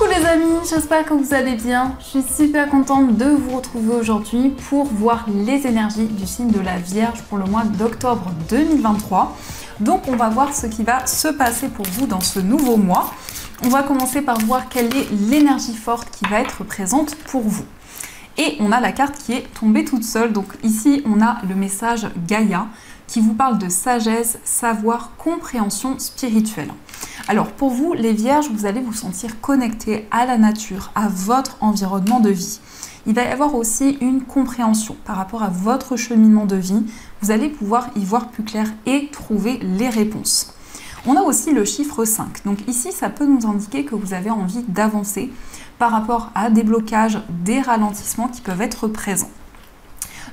Coucou les amis, j'espère que vous allez bien. Je suis super contente de vous retrouver aujourd'hui pour voir les énergies du signe de la Vierge pour le mois d'octobre 2023. Donc on va voir ce qui va se passer pour vous dans ce nouveau mois. On va commencer par voir quelle est l'énergie forte qui va être présente pour vous. Et on a la carte qui est tombée toute seule. Donc ici on a le message Gaïa qui vous parle de sagesse, savoir, compréhension spirituelle. Alors pour vous, les Vierges, vous allez vous sentir connectés à la nature, à votre environnement de vie. Il va y avoir aussi une compréhension par rapport à votre cheminement de vie. Vous allez pouvoir y voir plus clair et trouver les réponses. On a aussi le chiffre 5. Donc ici, ça peut nous indiquer que vous avez envie d'avancer par rapport à des blocages, des ralentissements qui peuvent être présents.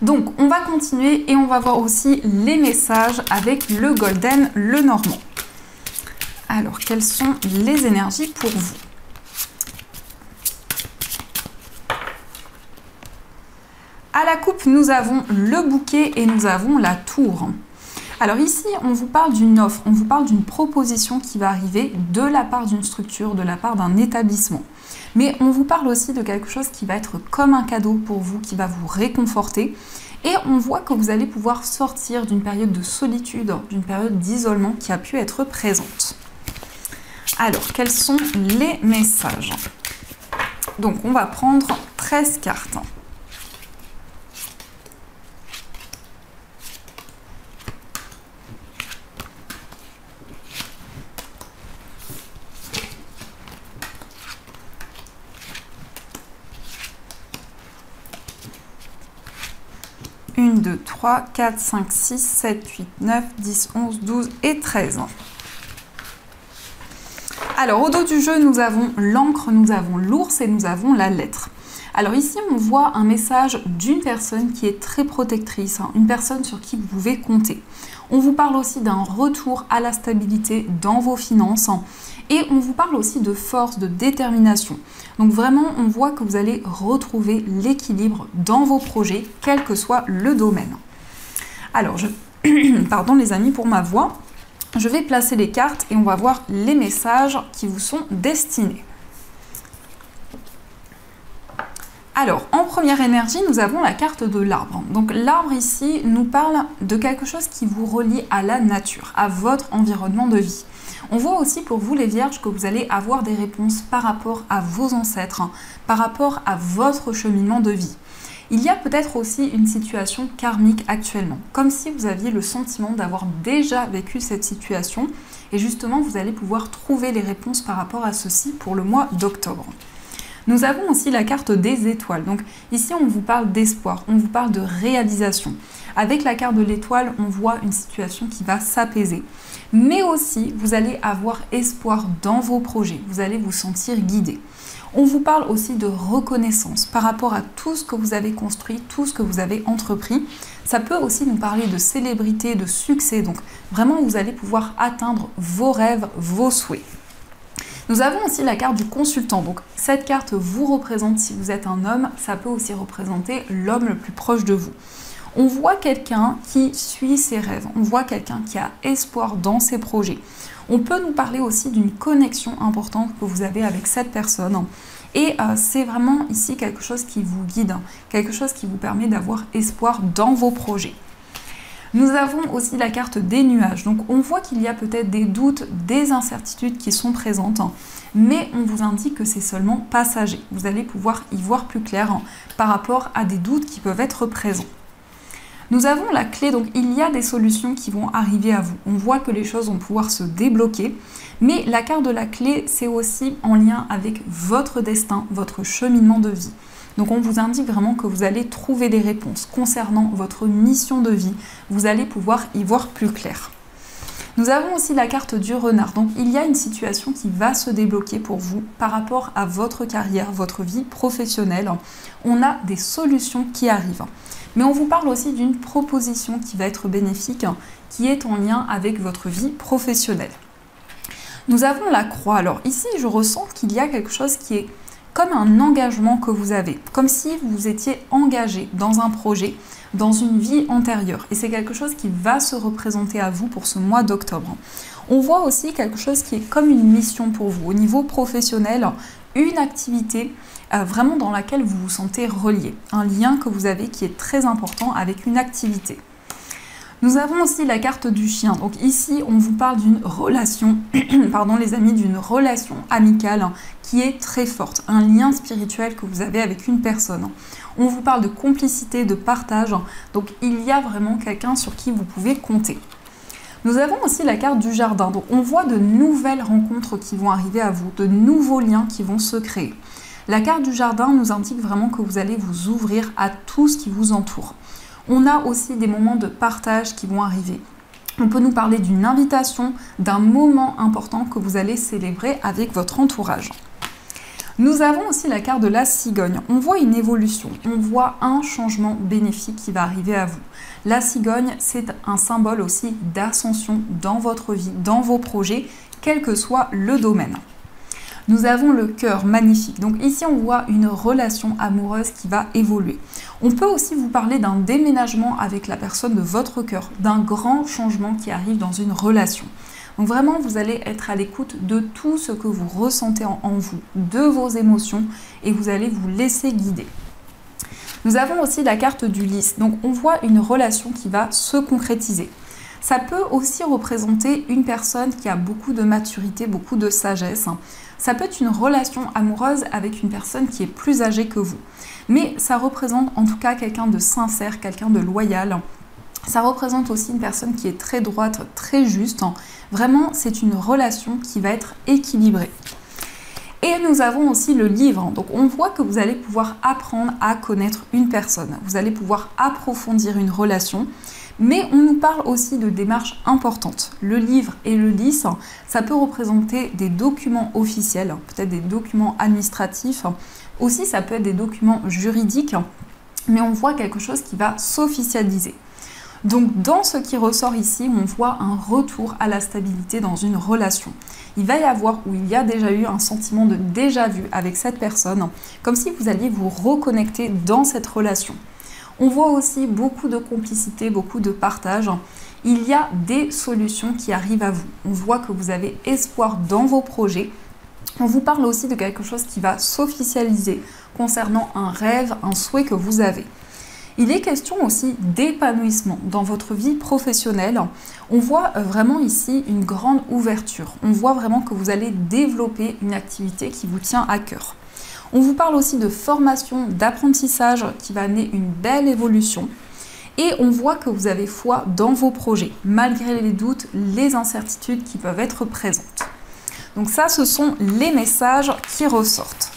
Donc on va continuer et on va voir aussi les messages avec le Golden, le Normand. Alors, quelles sont les énergies pour vous? À la coupe, nous avons le bouquet et nous avons la tour. Alors ici, on vous parle d'une offre, on vous parle d'une proposition qui va arriver de la part d'une structure, de la part d'un établissement. Mais on vous parle aussi de quelque chose qui va être comme un cadeau pour vous, qui va vous réconforter. Et on voit que vous allez pouvoir sortir d'une période de solitude, d'une période d'isolement qui a pu être présente. Alors, quels sont les messages? Donc, on va prendre 13 cartes. Une, 2, 3, 4, 5, 6, 7, 8, 9, 10, 11, 12 et 13. Alors, au dos du jeu, nous avons l'encre, nous avons l'ours et nous avons la lettre. Alors ici, on voit un message d'une personne qui est très protectrice, une personne sur qui vous pouvez compter. On vous parle aussi d'un retour à la stabilité dans vos finances et on vous parle aussi de force, de détermination. Donc vraiment, on voit que vous allez retrouver l'équilibre dans vos projets, quel que soit le domaine. Alors, pardon les amis pour ma voix. Je vais placer les cartes et on va voir les messages qui vous sont destinés. Alors, en première énergie, nous avons la carte de l'arbre. Donc l'arbre ici nous parle de quelque chose qui vous relie à la nature, à votre environnement de vie. On voit aussi pour vous les Vierges que vous allez avoir des réponses par rapport à vos ancêtres, par rapport à votre cheminement de vie. Il y a peut-être aussi une situation karmique actuellement, comme si vous aviez le sentiment d'avoir déjà vécu cette situation et justement vous allez pouvoir trouver les réponses par rapport à ceci pour le mois d'octobre. Nous avons aussi la carte des étoiles. Donc ici on vous parle d'espoir, on vous parle de réalisation. Avec la carte de l'étoile, on voit une situation qui va s'apaiser. Mais aussi, vous allez avoir espoir dans vos projets, vous allez vous sentir guidé. On vous parle aussi de reconnaissance par rapport à tout ce que vous avez construit, tout ce que vous avez entrepris. Ça peut aussi nous parler de célébrité, de succès. Donc vraiment, vous allez pouvoir atteindre vos rêves, vos souhaits. Nous avons aussi la carte du consultant. Donc cette carte vous représente, si vous êtes un homme, ça peut aussi représenter l'homme le plus proche de vous. On voit quelqu'un qui suit ses rêves, on voit quelqu'un qui a espoir dans ses projets. On peut nous parler aussi d'une connexion importante que vous avez avec cette personne. Et c'est vraiment ici quelque chose qui vous guide, quelque chose qui vous permet d'avoir espoir dans vos projets. Nous avons aussi la carte des nuages. Donc on voit qu'il y a peut-être des doutes, des incertitudes qui sont présentes, mais on vous indique que c'est seulement passager. Vous allez pouvoir y voir plus clair par rapport à des doutes qui peuvent être présents. Nous avons la clé, donc il y a des solutions qui vont arriver à vous. On voit que les choses vont pouvoir se débloquer, mais la carte de la clé, c'est aussi en lien avec votre destin, votre cheminement de vie. Donc on vous indique vraiment que vous allez trouver des réponses concernant votre mission de vie. Vous allez pouvoir y voir plus clair. Nous avons aussi la carte du renard. Donc il y a une situation qui va se débloquer pour vous par rapport à votre carrière, votre vie professionnelle. On a des solutions qui arrivent. Mais on vous parle aussi d'une proposition qui va être bénéfique, qui est en lien avec votre vie professionnelle. Nous avons la croix. Alors ici, je ressens qu'il y a quelque chose qui est comme un engagement que vous avez, comme si vous étiez engagé dans un projet, dans une vie antérieure. Et c'est quelque chose qui va se représenter à vous pour ce mois d'octobre. On voit aussi quelque chose qui est comme une mission pour vous. Au niveau professionnel, une activité vraiment dans laquelle vous vous sentez relié. Un lien que vous avez qui est très important avec une activité. Nous avons aussi la carte du chien. Donc ici, on vous parle d'une relation, pardon les amis, d'une relation amicale qui est très forte. Un lien spirituel que vous avez avec une personne. On vous parle de complicité, de partage. Donc il y a vraiment quelqu'un sur qui vous pouvez compter. Nous avons aussi la carte du jardin. Donc on voit de nouvelles rencontres qui vont arriver à vous, de nouveaux liens qui vont se créer. La carte du jardin nous indique vraiment que vous allez vous ouvrir à tout ce qui vous entoure. On a aussi des moments de partage qui vont arriver. On peut nous parler d'une invitation, d'un moment important que vous allez célébrer avec votre entourage. Nous avons aussi la carte de la cigogne. On voit une évolution, on voit un changement bénéfique qui va arriver à vous. La cigogne, c'est un symbole aussi d'ascension dans votre vie, dans vos projets, quel que soit le domaine. Nous avons le cœur magnifique. Donc ici, on voit une relation amoureuse qui va évoluer. On peut aussi vous parler d'un déménagement avec la personne de votre cœur, d'un grand changement qui arrive dans une relation. Donc vraiment, vous allez être à l'écoute de tout ce que vous ressentez en vous, de vos émotions, et vous allez vous laisser guider. Nous avons aussi la carte du lys. Donc on voit une relation qui va se concrétiser. Ça peut aussi représenter une personne qui a beaucoup de maturité, beaucoup de sagesse. Ça peut être une relation amoureuse avec une personne qui est plus âgée que vous. Mais ça représente en tout cas quelqu'un de sincère, quelqu'un de loyal. Ça représente aussi une personne qui est très droite, très juste. Vraiment, c'est une relation qui va être équilibrée. Et nous avons aussi le livre. Donc on voit que vous allez pouvoir apprendre à connaître une personne. Vous allez pouvoir approfondir une relation. Mais on nous parle aussi de démarches importantes. Le livre et le lys, ça peut représenter des documents officiels, peut-être des documents administratifs. Aussi, ça peut être des documents juridiques, mais on voit quelque chose qui va s'officialiser. Donc, dans ce qui ressort ici, on voit un retour à la stabilité dans une relation. Il va y avoir, ou il y a déjà eu un sentiment de déjà-vu avec cette personne, comme si vous alliez vous reconnecter dans cette relation. On voit aussi beaucoup de complicité, beaucoup de partage. Il y a des solutions qui arrivent à vous. On voit que vous avez espoir dans vos projets. On vous parle aussi de quelque chose qui va s'officialiser concernant un rêve, un souhait que vous avez. Il est question aussi d'épanouissement dans votre vie professionnelle. On voit vraiment ici une grande ouverture. On voit vraiment que vous allez développer une activité qui vous tient à cœur. On vous parle aussi de formation, d'apprentissage qui va amener une belle évolution. Et on voit que vous avez foi dans vos projets, malgré les doutes, les incertitudes qui peuvent être présentes. Donc ça, ce sont les messages qui ressortent.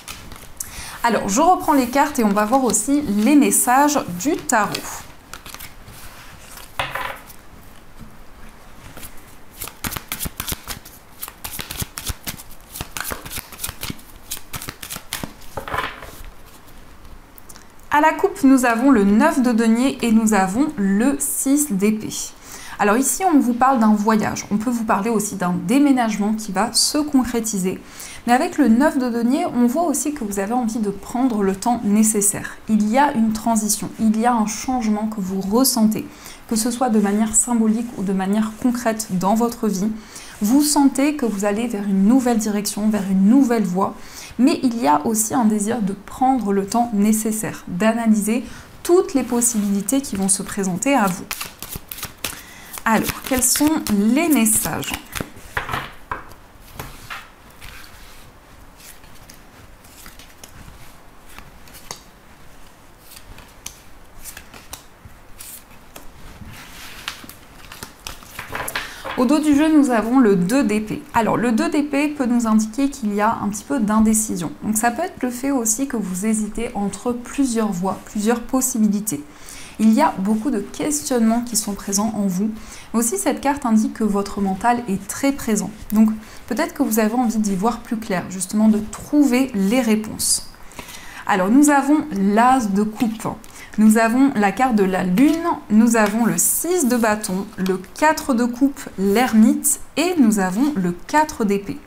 Alors, je reprends les cartes et on va voir aussi les messages du tarot. À la coupe, nous avons le 9 de denier et nous avons le 6 d'épée. Alors ici, on vous parle d'un voyage. On peut vous parler aussi d'un déménagement qui va se concrétiser. Mais avec le 9 de denier, on voit aussi que vous avez envie de prendre le temps nécessaire. Il y a une transition, il y a un changement que vous ressentez, que ce soit de manière symbolique ou de manière concrète dans votre vie. Vous sentez que vous allez vers une nouvelle direction, vers une nouvelle voie. Mais il y a aussi un désir de prendre le temps nécessaire, d'analyser toutes les possibilités qui vont se présenter à vous. Alors, quels sont les messages ? Au dos du jeu, nous avons le 2 d'épée. Alors, le 2 d'épée peut nous indiquer qu'il y a un petit peu d'indécision. Donc, ça peut être le fait aussi que vous hésitez entre plusieurs voies, plusieurs possibilités. Il y a beaucoup de questionnements qui sont présents en vous. Mais aussi, cette carte indique que votre mental est très présent. Donc, peut-être que vous avez envie d'y voir plus clair, justement de trouver les réponses. Alors, nous avons l'as de coupe. Nous avons la carte de la lune, nous avons le 6 de bâton, le 4 de coupe, l'ermite et nous avons le 4 d'épée.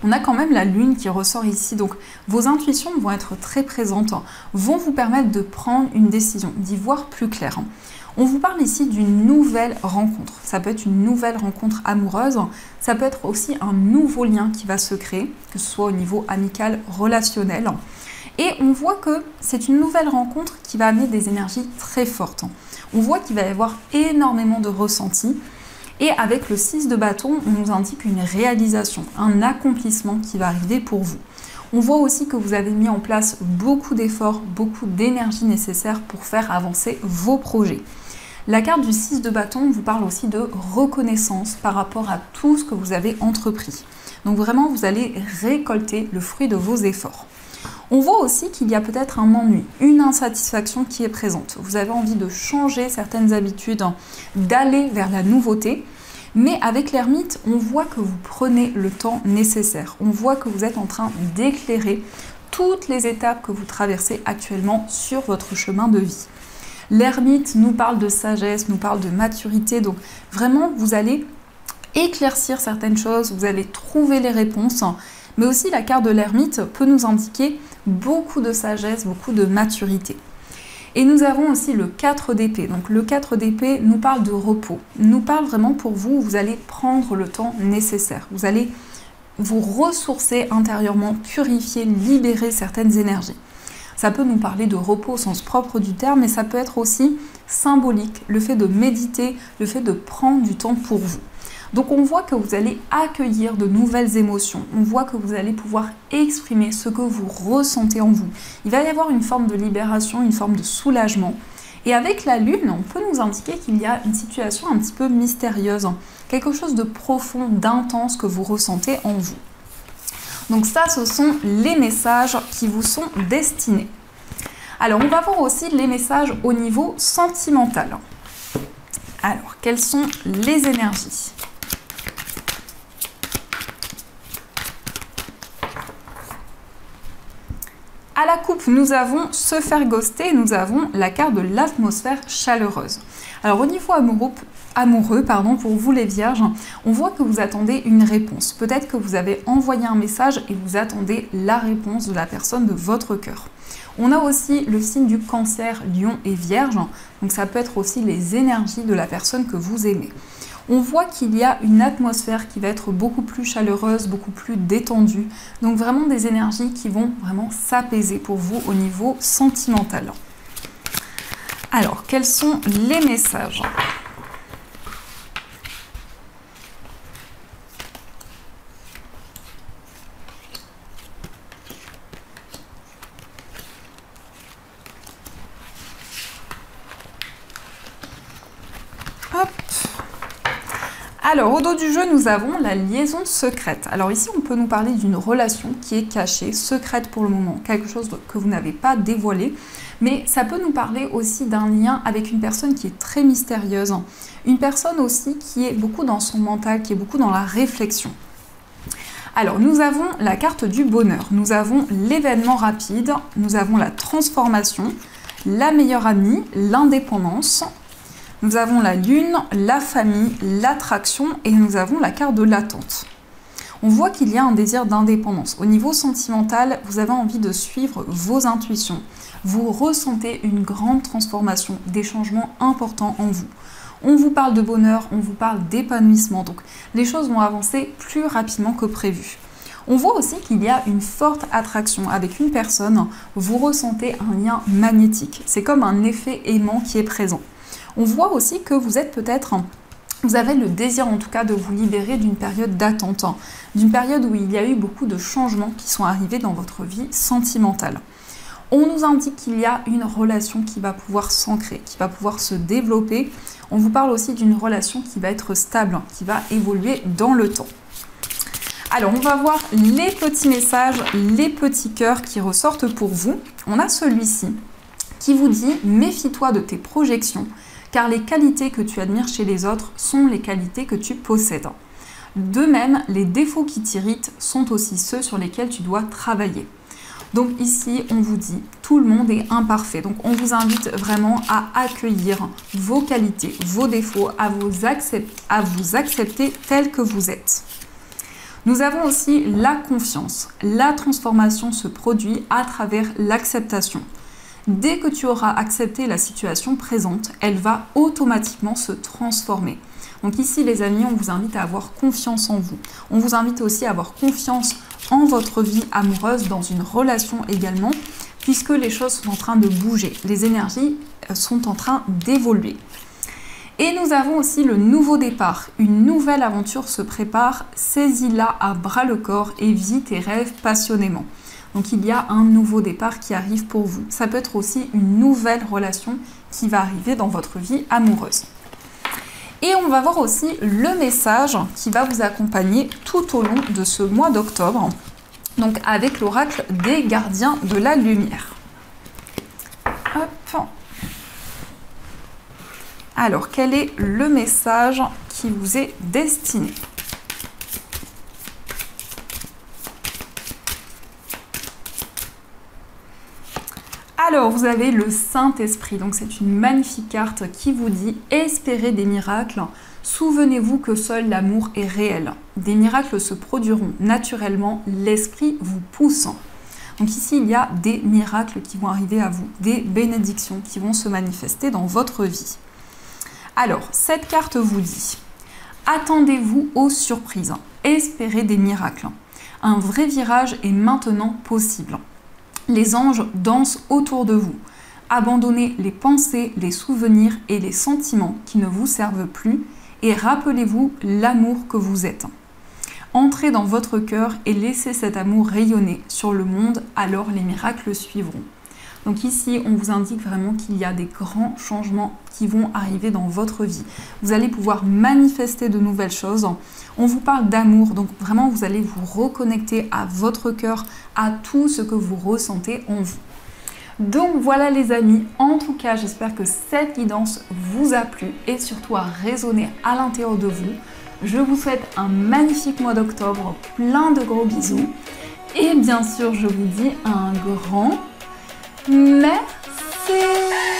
On a quand même la lune qui ressort ici, donc vos intuitions vont être très présentes, vont vous permettre de prendre une décision, d'y voir plus clair. On vous parle ici d'une nouvelle rencontre. Ça peut être une nouvelle rencontre amoureuse, ça peut être aussi un nouveau lien qui va se créer, que ce soit au niveau amical, relationnel. Et on voit que c'est une nouvelle rencontre qui va amener des énergies très fortes. On voit qu'il va y avoir énormément de ressentis. Et avec le 6 de bâton, on nous indique une réalisation, un accomplissement qui va arriver pour vous. On voit aussi que vous avez mis en place beaucoup d'efforts, beaucoup d'énergie nécessaire pour faire avancer vos projets. La carte du 6 de bâton vous parle aussi de reconnaissance par rapport à tout ce que vous avez entrepris. Donc vraiment, vous allez récolter le fruit de vos efforts. On voit aussi qu'il y a peut-être un ennui, une insatisfaction qui est présente. Vous avez envie de changer certaines habitudes, d'aller vers la nouveauté. Mais avec l'ermite, on voit que vous prenez le temps nécessaire. On voit que vous êtes en train d'éclairer toutes les étapes que vous traversez actuellement sur votre chemin de vie. L'ermite nous parle de sagesse, nous parle de maturité. Donc vraiment, vous allez éclaircir certaines choses, vous allez trouver les réponses. Mais aussi, la carte de l'ermite peut nous indiquer beaucoup de sagesse, beaucoup de maturité. Et nous avons aussi le 4 d'épée. Donc le 4 d'épée nous parle de repos, nous parle vraiment pour vous, vous allez prendre le temps nécessaire. Vous allez vous ressourcer intérieurement, purifier, libérer certaines énergies. Ça peut nous parler de repos au sens propre du terme, mais ça peut être aussi symbolique, le fait de méditer, le fait de prendre du temps pour vous. Donc on voit que vous allez accueillir de nouvelles émotions, on voit que vous allez pouvoir exprimer ce que vous ressentez en vous. Il va y avoir une forme de libération, une forme de soulagement. Et avec la lune, on peut nous indiquer qu'il y a une situation un petit peu mystérieuse, quelque chose de profond, d'intense que vous ressentez en vous. Donc ça, ce sont les messages qui vous sont destinés. Alors, on va voir aussi les messages au niveau sentimental. Alors, quelles sont les énergies ? À la coupe, nous avons se faire ghoster, nous avons la carte de l'atmosphère chaleureuse. Alors au niveau amoureux, pour vous les vierges, on voit que vous attendez une réponse. Peut-être que vous avez envoyé un message et vous attendez la réponse de la personne de votre cœur. On a aussi le signe du cancer, lion et vierge, donc ça peut être aussi les énergies de la personne que vous aimez. On voit qu'il y a une atmosphère qui va être beaucoup plus chaleureuse, beaucoup plus détendue. Donc vraiment des énergies qui vont vraiment s'apaiser pour vous au niveau sentimental. Alors, quels sont les messages ? Hop. Alors, au dos du jeu, nous avons la liaison secrète. Alors ici, on peut nous parler d'une relation qui est cachée, secrète pour le moment, quelque chose que vous n'avez pas dévoilé, mais ça peut nous parler aussi d'un lien avec une personne qui est très mystérieuse, une personne aussi qui est beaucoup dans son mental, qui est beaucoup dans la réflexion. Alors, nous avons la carte du bonheur, nous avons l'événement rapide, nous avons la transformation, la meilleure amie, l'indépendance. Nous avons la lune, la famille, l'attraction et nous avons la carte de l'attente. On voit qu'il y a un désir d'indépendance. Au niveau sentimental, vous avez envie de suivre vos intuitions. Vous ressentez une grande transformation, des changements importants en vous. On vous parle de bonheur, on vous parle d'épanouissement. Donc les choses vont avancer plus rapidement que prévu. On voit aussi qu'il y a une forte attraction avec une personne. Vous ressentez un lien magnétique. C'est comme un effet aimant qui est présent. On voit aussi que vous êtes peut-être, vous avez le désir en tout cas de vous libérer d'une période d'attente, d'une période où il y a eu beaucoup de changements qui sont arrivés dans votre vie sentimentale. On nous indique qu'il y a une relation qui va pouvoir s'ancrer, qui va pouvoir se développer. On vous parle aussi d'une relation qui va être stable, qui va évoluer dans le temps. Alors, on va voir les petits messages, les petits cœurs qui ressortent pour vous. On a celui-ci qui vous dit « Méfie-toi de tes projections ». Car les qualités que tu admires chez les autres sont les qualités que tu possèdes. De même, les défauts qui t'irritent sont aussi ceux sur lesquels tu dois travailler. Donc ici, on vous dit, tout le monde est imparfait. Donc on vous invite vraiment à accueillir vos qualités, vos défauts, à vous accepter tels que vous êtes. Nous avons aussi la confiance. La transformation se produit à travers l'acceptation. Dès que tu auras accepté la situation présente, elle va automatiquement se transformer. Donc ici, les amis, on vous invite à avoir confiance en vous. On vous invite aussi à avoir confiance en votre vie amoureuse, dans une relation également, puisque les choses sont en train de bouger. Les énergies sont en train d'évoluer. Et nous avons aussi le nouveau départ. Une nouvelle aventure se prépare. Saisis-la à bras-le-corps et vis tes rêves passionnément. Donc il y a un nouveau départ qui arrive pour vous. Ça peut être aussi une nouvelle relation qui va arriver dans votre vie amoureuse. Et on va voir aussi le message qui va vous accompagner tout au long de ce mois d'octobre. Donc avec l'oracle des gardiens de la lumière. Hop. Alors, quel est le message qui vous est destiné? Alors, vous avez le Saint-Esprit. Donc, c'est une magnifique carte qui vous dit « Espérez des miracles. Souvenez-vous que seul l'amour est réel. Des miracles se produiront naturellement. L'Esprit vous pousse. » Donc ici, il y a des miracles qui vont arriver à vous, des bénédictions qui vont se manifester dans votre vie. Alors, cette carte vous dit « Attendez-vous aux surprises, espérez des miracles. Un vrai virage est maintenant possible. Les anges dansent autour de vous. Abandonnez les pensées, les souvenirs et les sentiments qui ne vous servent plus et rappelez-vous l'amour que vous êtes. Entrez dans votre cœur et laissez cet amour rayonner sur le monde, alors les miracles suivront. » Donc ici, on vous indique vraiment qu'il y a des grands changements qui vont arriver dans votre vie. Vous allez pouvoir manifester de nouvelles choses. On vous parle d'amour, donc vraiment vous allez vous reconnecter à votre cœur, à tout ce que vous ressentez en vous. Donc voilà les amis, en tout cas j'espère que cette guidance vous a plu et surtout a résonné à l'intérieur de vous. Je vous souhaite un magnifique mois d'octobre, plein de gros bisous et bien sûr je vous dis un grand merci.